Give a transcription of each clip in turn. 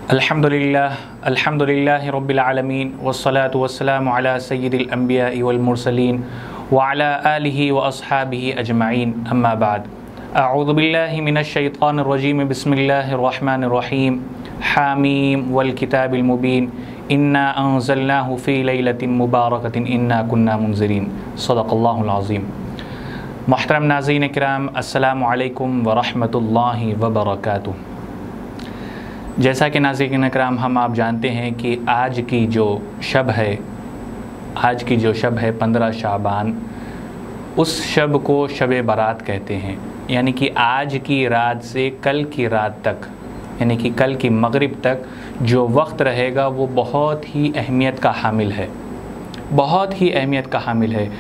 अल्हम्दुलिल्लाहि रब्बिल आलमीन वस्सलातु वस्सलामु अला सय्यिदिल अंबियाइ वल मुरसलीन व अला आलिहि व अस्हाबिहि अजमाइन अम्मा बाद। अऊज़ु बिल्लाहि मिनश शैतानिर रजीम बिस्मिल्लाहिर रहमानिर रहीम। हामीम वल किताबिल मुबीन इन्ना अंज़लनाहु फ़ी लैलतिन मुबारकतिन इन्ना कुन्ना मुनज़िरीन। सदक़ल्लाहुल अज़ीम। मुहतरम नाज़रीन किराम, अस्सलामु अलैकुम व रहमतुल्लाहि व बरकातुहू। जैसा कि नाज़रीन किराम, हम आप जानते हैं कि आज की जो शब है 15 शाबान, उस शब को शब बारात कहते हैं। यानी कि आज की रात से कल की रात तक, यानी कि कल की मगरिब तक जो वक्त रहेगा वो बहुत ही अहमियत का हामिल है, बहुत ही अहमियत का हामिल है।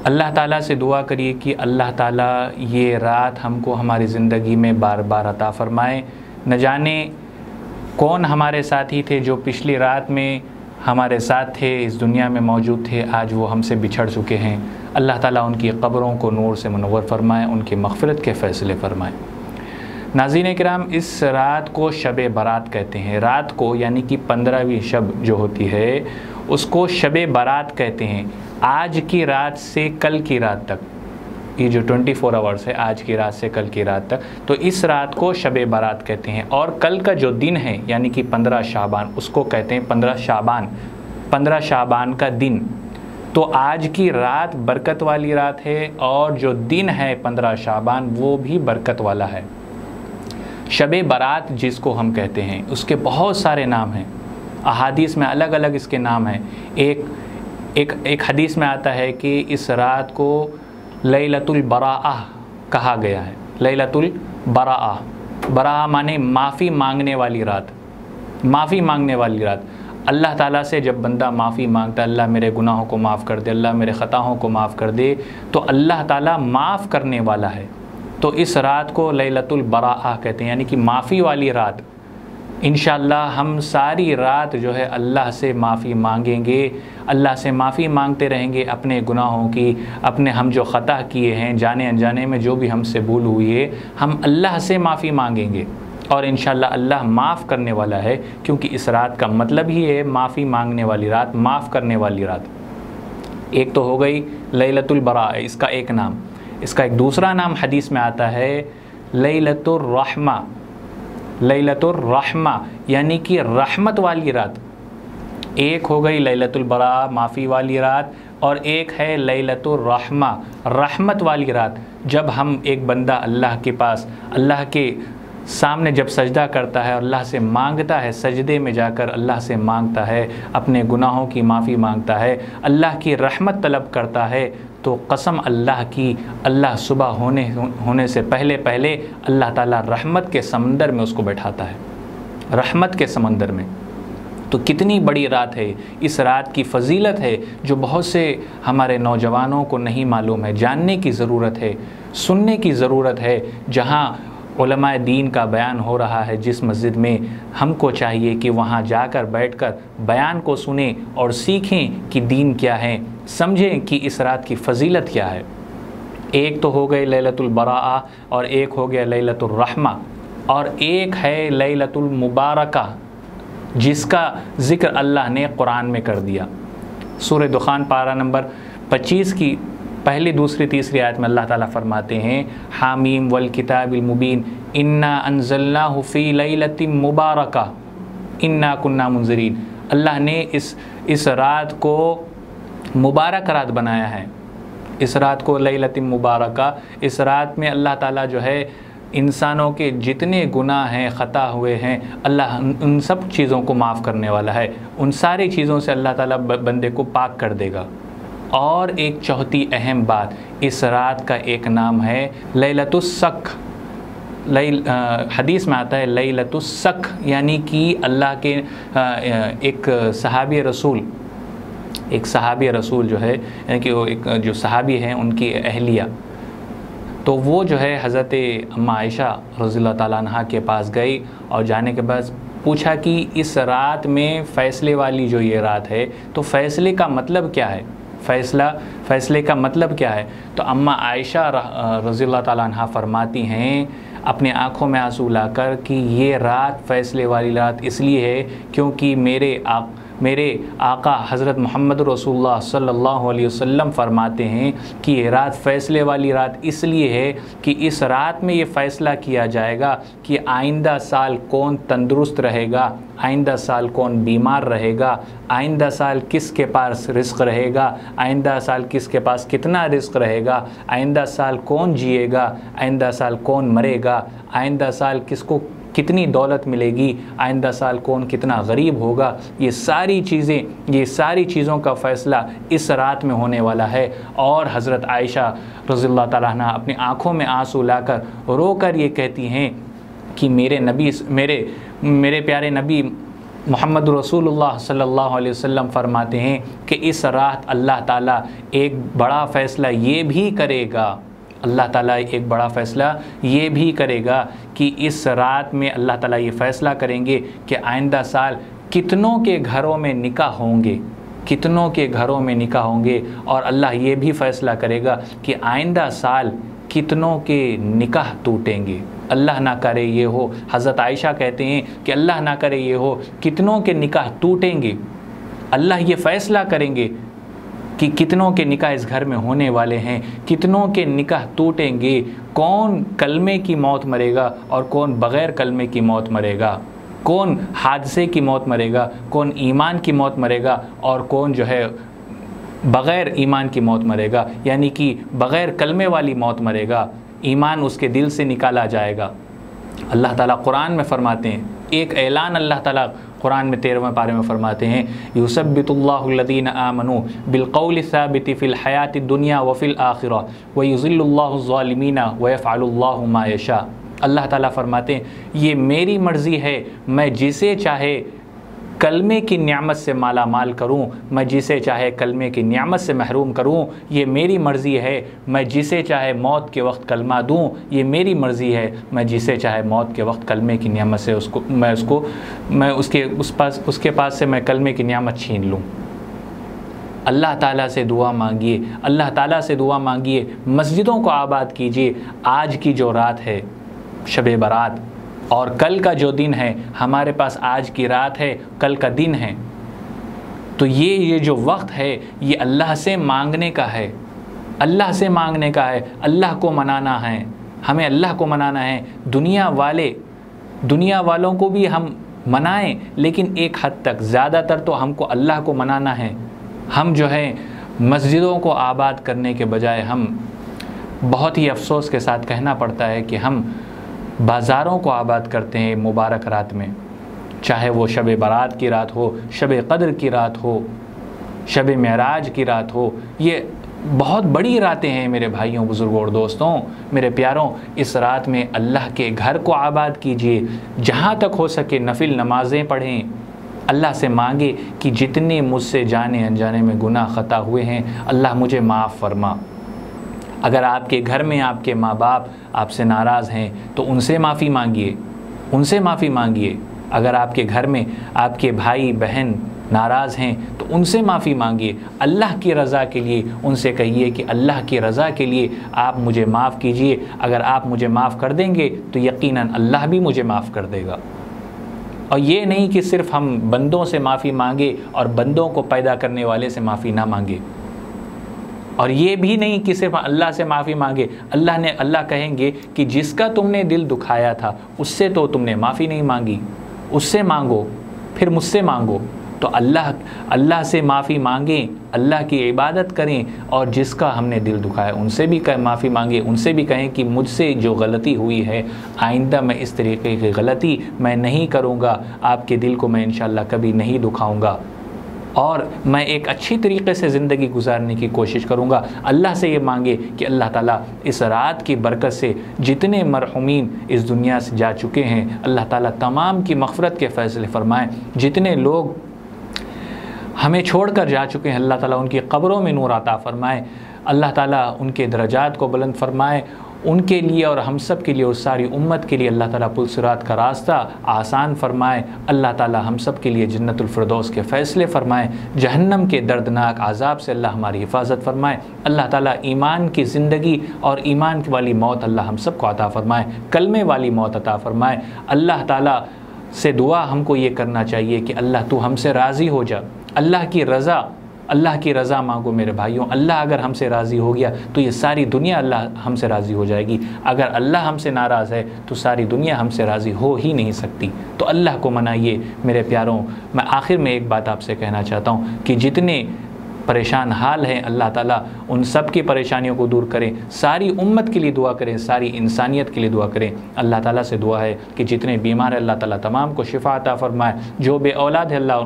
अल्लाह ताला से दुआ करिए कि अल्लाह ताला ये रात हमको हमारी ज़िंदगी में बार बार अता फ़रमाए। न जाने कौन हमारे साथी थे जो पिछली रात में हमारे साथ थे, इस दुनिया में मौजूद थे, आज वो हमसे बिछड़ चुके हैं। अल्लाह ताला उनकी क़ब्रों को नूर से मुनव्वर फ़रमाए, उनकी मग़फ़िरत के फ़ैसले फ़रमाए। नाज़रीन किराम, इस रात को शब बारात कहते हैं। रात को यानी कि 15वीं शब जो होती है उसको शब बारात कहते हैं। आज की रात से कल की रात तक, ये जो 24 आवर्स है, आज की रात से कल की रात तक, तो इस रात को शब बारात कहते हैं। और कल का जो दिन है यानी कि 15 शाबान, उसको कहते हैं 15 शाबान, 15 शाबान का दिन। तो आज की रात बरकत वाली रात है और जो दिन है 15 शाबान वो भी बरकत वाला है। शब बारात जिसको हम कहते हैं उसके बहुत सारे नाम हैं, अहादीस में अलग अलग इसके नाम हैं। एक हदीस में आता है कि इस रात को लैलतुल बराअह कहा गया है। लैलतुल बराअह, बराअह माने माफ़ी मांगने वाली रात, माफ़ी मांगने वाली रात। अल्लाह ताला से जब बंदा माफ़ी मांगता है, अल्लाह मेरे गुनाहों को माफ़ कर दे, अल्लाह मेरे ख़ताओं को माफ़ कर दे, तो अल्लाह ताला माफ़ करने वाला है। तो इस रात को लैलतुल बराअह कहते हैं, यानी कि माफ़ी वाली रात। इंशाअल्लाह हम सारी रात जो है अल्लाह से माफ़ी मांगेंगे, अल्लाह से माफ़ी मांगते रहेंगे अपने गुनाहों की, अपने हम जो ख़ता किए हैं, जाने अनजाने में जो भी हमसे भूल हुई है, हम अल्लाह से माफ़ी मांगेंगे और इंशाअल्लाह अल्लाह माफ़ करने वाला है। क्योंकि इस रात का मतलब ही है माफ़ी मांगने वाली रात, माफ़ करने वाली रात। एक तो हो गई लैलतुल बराअह, इसका एक नाम। इसका एक दूसरा नाम हदीस में आता है लैलतुर रहमा, लैलतुर रहमा यानी कि रहमत वाली रात। एक हो गई लैलतुल बराअह, माफ़ी वाली रात, और एक है लैलतुर रहमा, रहमत वाली रात। जब हम एक बंदा अल्लाह के पास, अल्लाह के सामने जब सजदा करता है, अल्लाह से मांगता है, सजदे में जाकर अल्लाह से मांगता है, अपने गुनाहों की माफ़ी मांगता है, अल्लाह की रहमत तलब करता है, तो कसम अल्लाह की, अल्लाह सुबह होने से पहले पहले अल्लाह ताला रहमत के समंदर में उसको बैठाता है, रहमत के समंदर में। तो कितनी बड़ी रात है, इस रात की फ़जीलत है जो बहुत से हमारे नौजवानों को नहीं मालूम है। जानने की ज़रूरत है, सुनने की ज़रूरत है। जहाँ उलमाए दीन का बयान हो रहा है, जिस मस्जिद में, हमको चाहिए कि वहाँ जाकर बैठकर बयान को सुने और सीखें कि दीन क्या है, समझें कि इस रात की फ़जीलत क्या है। एक तो हो गई लैलतुल बराअह और एक हो गया लैलतुर रहमा, और एक है लैलतुल मुबारका जिसका ज़िक्र अल्लाह ने कुरान में कर दिया। सूरह दुखान पारा नंबर 25 की पहली, दूसरी, तीसरी आयत में अल्लाह ताला फरमाते हैं हामीम वल किताबिल मुबीन इन्ना अंज़लनाहु फ़ी लैलतिन मुबारका इन्ना कुन्ना मुनज़िरीन। अल्लाह ने इस रात को मुबारक रात बनाया है, इस रात को लैलतिन मुबारका। इस रात में अल्लाह ताला जो है इंसानों के जितने गुनाह हैं, ख़ता हुए हैं, अल्लाह उन सब चीज़ों को माफ़ करने वाला है। उन सारी चीज़ों से अल्लाह ताला बंदे को पाक कर देगा। और एक चौथी अहम बात, इस रात का एक नाम है लैलतुस्सख। हदीस में आता है लैलतुस्सख, यानी कि अल्लाह के एक सहाबी रसूल जो है, यानी कि वो एक जो सहाबी हैं उनकी अहलिया, तो वो जो है हज़रत अम्मा आयशा रज़ियल्लाहु ताला अन्हा के पास गई और जाने के बाद पूछा कि इस रात में फ़ैसले वाली जो ये रात है, तो फ़ैसले का मतलब क्या है, फ़ैसले का मतलब क्या है? तो अम्मा आयशा रज़ियल्लाहु ताला अन्हा फरमाती हैं अपने आँखों में आंसू लाकर कि ये रात फ़ैसले वाली रात इसलिए है क्योंकि मेरे आका हज़रत मोहम्मद रसूलुल्लाह सल्लल्लाहु अलैहि वसल्लम फरमाते हैं कि ये रात फ़ैसले वाली रात इसलिए है कि इस रात में ये फ़ैसला किया जाएगा कि आइंदा साल कौन तंदुरुस्त रहेगा, आइंदा साल कौन बीमार रहेगा, आइंदा साल किसके पास रिस्क रहेगा, आइंदा साल किसके पास कितना रिस्क रहेगा, आइंदा साल कौन जिएगा, आइंदा साल कौन मरेगा, आइंदा साल किसको कितनी दौलत मिलेगी, आइंदा साल कौन कितना गरीब होगा। ये सारी चीज़ों का फ़ैसला इस रात में होने वाला है। और हज़रत आयशा रज़ियल्लाहु ताला अन्हा अपनी आँखों में आंसू लाकर रोकर ये कहती हैं कि मेरे प्यारे नबी मोहम्मद रसूलुल्लाह सल्लल्लाहु अलैहि वसल्लम फरमाते हैं कि इस रात अल्लाह ताला एक बड़ा फ़ैसला ये भी करेगा, अल्लाह ताला एक बड़ा फ़ैसला ये भी करेगा कि इस रात में अल्लाह ताला ये फ़ैसला करेंगे कि आइंदा साल कितनों के घरों में निकाह होंगे, कितनों के घरों में निकाह होंगे। और अल्लाह ये भी फ़ैसला करेगा कि आइंदा साल कितनों के निकाह टूटेंगे। अल्लाह ना करे ये हो, हज़रत आयशा कहते हैं कि अल्लाह ना करे ये हो, कितनों के निकाह टूटेंगे। अल्लाह ये फ़ैसला करेंगे कि कितनों के निकाह इस घर में होने वाले हैं, कितनों के निकाह टूटेंगे, कौन कलमे की मौत मरेगा और कौन बग़ैर कलमे की मौत मरेगा, कौन हादसे की मौत मरेगा, कौन ईमान की मौत मरेगा और कौन जो है बग़ैर ईमान की मौत मरेगा, यानी कि बग़ैर कलमे वाली मौत मरेगा, ईमान उसके दिल से निकाला जाएगा। अल्लाह ताला कुरान में फ़रमाते हैं, एक ऐलान अल्लाह ताला कुरान में 13वें पारे में फ़रमाते हैं, युसब्बितुल्लाहु लज़ीना आमनू बिलक़ौलि साबिति फ़िल हयाति दुनिया व फ़िल आखिरा व युज़िल्लुल्लाहु ज़ालिमीना व यफ़अलुल्लाहु मा यशा। अल्लाह ताला फ़रमाते हैं ये मेरी मर्ज़ी है, मैं जिसे चाहे कलमे की नियामत से माला माल करूँ, मैं जिसे चाहे कलमे की नियामत से महरूम करूँ, ये मेरी मर्ज़ी है। मैं जिसे चाहे मौत के वक्त कलमा दूँ, ये मेरी मर्ज़ी है। मैं जिसे चाहे मौत के वक्त कलमे की नियामत से उसके पास से मैं कलमे की नियामत छीन लूँ। अल्लाह ताला से दुआ मांगिए, अल्लाह ताला से दुआ मांगिए, मस्जिदों को आबाद कीजिए। आज की जो रात है शब बारात और कल का जो दिन है, हमारे पास आज की रात है, कल का दिन है, तो ये जो वक्त है ये अल्लाह से मांगने का है, अल्लाह से मांगने का है, अल्लाह को मनाना है, हमें अल्लाह को मनाना है। दुनिया वालों को भी हम मनाएं, लेकिन एक हद तक, ज़्यादातर तो हमको अल्लाह को मनाना है। हम जो है मस्जिदों को आबाद करने के बजाय हम बहुत ही अफसोस के साथ कहना पड़ता है कि हम बाज़ारों को आबाद करते हैं मुबारक रात में, चाहे वो शब बारात की रात हो, शब क़द्र की रात हो, शब मेराज की रात हो। ये बहुत बड़ी रातें हैं मेरे भाइयों, बुज़ुर्गों और दोस्तों, मेरे प्यारों। इस रात में अल्लाह के घर को आबाद कीजिए, जहाँ तक हो सके नफिल नमाज़ें पढ़ें, अल्लाह से मांगे कि जितने मुझसे जाने अनजाने में गुनाह ख़ता हुए हैं अल्लाह मुझे माफ़ फरमा। अगर आपके घर में आपके माँ बाप आपसे नाराज़ हैं तो उनसे माफ़ी मांगिए, उनसे माफ़ी मांगिए। अगर आपके घर में आपके भाई बहन नाराज़ हैं तो उनसे माफ़ी मांगिए। अल्लाह की रज़ा के लिए उनसे कहिए कि अल्लाह की रज़ा के लिए आप मुझे माफ़ कीजिए। अगर आप मुझे माफ़ कर देंगे तो यकीनन अल्लाह भी मुझे माफ़ कर देगा। और ये नहीं कि सिर्फ़ हम बंदों से माफ़ी मांगे और बंदों को पैदा करने वाले से माफ़ी ना मांगे। और ये भी नहीं कि सिर्फ अल्लाह से माफ़ी मांगे। अल्लाह कहेंगे कि जिसका तुमने दिल दुखाया था उससे तो तुमने माफ़ी नहीं मांगी, उससे मांगो, फिर मुझसे मांगो। तो अल्लाह से माफ़ी मांगें, अल्लाह की इबादत करें और जिसका हमने दिल दुखाया उनसे भी माफ़ी मांगे, उनसे भी कहें कि मुझसे जो गलती हुई है आइंदा मैं इस तरीके की गलती मैं नहीं करूँगा, आपके दिल को मैं इंशाअल्लाह कभी नहीं दुखाऊँगा और मैं एक अच्छी तरीक़े से ज़िंदगी गुजारने की कोशिश करूँगा। अल्लाह से ये मांगे कि अल्लाह ताला इस रात की बरकत से जितने मरहुमीन इस दुनिया से जा चुके हैं अल्लाह ताला तमाम की मग़फ़िरत के फ़ैसले फ़रमाएँ। जितने लोग हमें छोड़कर जा चुके हैं अल्लाह ताला उनकी क़ब्रों में नूर अता फ़रमाए, अल्लाह ताला उनके दरजात को बुलंद फ़रमाए, उनके लिए और हम सब के लिए और सारी उम्मत के लिए अल्लाह ताला पुल सिरात का रास्ता आसान फ़रमाए। अल्लाह ताला हम सब के लिए जन्नतुल फिरदौस के फ़ैसले फ़रमाए। जहन्नम के दर्दनाक आज़ाब से अल्लाह हमारी हिफाजत फ़रमाए। अल्लाह ताला ईमान की ज़िंदगी और ईमान वाली मौत अल्लाह हम सब को अता फ़रमाए, कलमे वाली मौत अता फ़रमाए। अल्लाह ताला से दुआ हमको ये करना चाहिए कि अल्लाह तू हमसे राज़ी हो जा। अल्लाह की रज़ा मांगो मेरे भाइयों। अल्लाह अगर हमसे राज़ी हो गया तो ये सारी दुनिया अल्लाह हमसे राज़ी हो जाएगी। अगर अल्लाह हमसे नाराज़ है तो सारी दुनिया हमसे राज़ी हो ही नहीं सकती। तो अल्लाह को मनाइए मेरे प्यारों। मैं आखिर में एक बात आपसे कहना चाहता हूँ कि जितने परेशान हाल हैं अल्लाह ताला उन सब की परेशानियों को दूर करें। सारी उम्मत के लिए दुआ करें, सारी इंसानियत के लिए दुआ करें। अल्लाह ताला से दुआ है कि जितने बीमार हैं अल्लाह ताला तमाम को शिफा अता फ़रमाए। जो बे औलाद है अल्लाह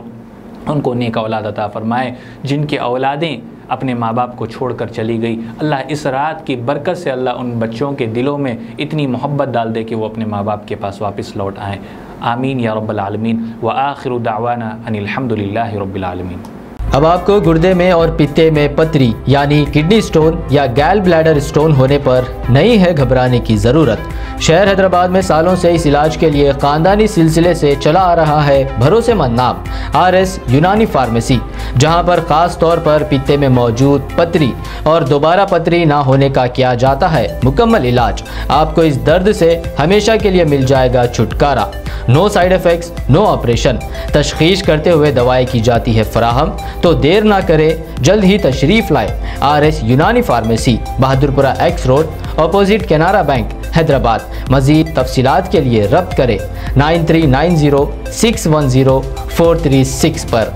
उनको नेक औलाद अता फ़रमाए। जिनके औलादें अपने माँ बाप को छोड़कर चली गई, अल्लाह इस रात की बरकत से अल्लाह उन बच्चों के दिलों में इतनी मोहब्बत डाल दे कि वो अपने माँ बाप के पास वापस लौट आएँ। आमीन या रब्बल आलमीन। व आखिरु दावाना अनिल हम्दुलिल्लाहि रब्बिल आलमीन। अब आपको गुर्दे में और पित्ते में पथरी यानी किडनी स्टोन या गैल ब्लैडर स्टोन होने पर नहीं है घबराने की ज़रूरत। शहर हैदराबाद में सालों से इस इलाज के लिए ख़ानदानी सिलसिले से चला आ रहा है भरोसेमंद नाम RS यूनानी फार्मेसी, जहां पर ख़ास तौर पर पित्ते में मौजूद पथरी और दोबारा पथरी ना होने का किया जाता है मुकम्मल इलाज। आपको इस दर्द से हमेशा के लिए मिल जाएगा छुटकारा। No side effects, no operation. तशख़ीस करते हुए दवाएं की जाती है फराहम। तो देर ना करें, जल्द ही तशरीफ़ लाएं। RS यूनानी pharmacy, Bahadurpura X road, opposite Canara bank, Hyderabad. मज़ीद तफसीलात के लिए रब्त करें 9390610436 पर।